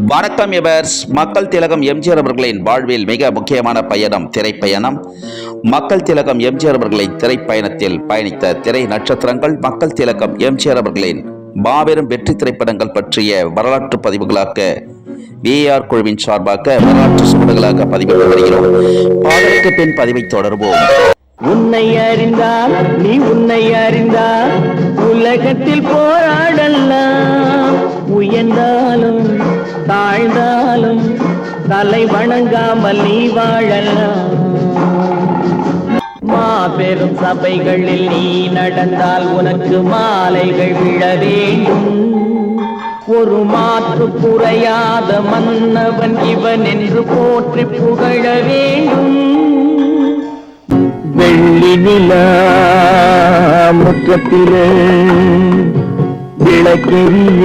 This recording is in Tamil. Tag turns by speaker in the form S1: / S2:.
S1: வணக்கம் எவர்ஸ். மக்கள் திலகம் எம்ஜிஆர் அவர்களின் வாழ்வில் மிக முக்கியமான பயணம் திரைப்பயணம். மக்கள் திலகம் எம்ஜிஆர் அவர்களின் திரைப்பயணத்தில் பயணித்த திரை நட்சத்திரங்கள், மக்கள் திலகம் எம்ஜிஆர் அவர்களின் மாபெரும் வெற்றி திரைப்படங்கள் பற்றிய வரலாற்று பதிவுகளாக VAR குழுவின் சார்பாக வரலாற்று சுவடுகளாக பதிவிட்டு வருகிறோம். பாடலுக்கு பின் பதிவை தொடர்வோம்.
S2: உன்னை அறிந்தால் நீ உன்னை அறிந்தால் உலகத்தில் போராடலாம். உயர்ந்தாலும் தாழ்ந்தாலும் தலை வணங்காமல் நீ வாழலாம். மாபெரும் சபைகளில் நீ நடந்தால் உனக்கு மாலைகள் விழ வேண்டும். ஒரு மாற்று குறையாத மன்னவன் இவன் என்று போற்றி புகழ வேண்டும். வெள்ளி நிலா முற்றத்திலே விளக்கெரிய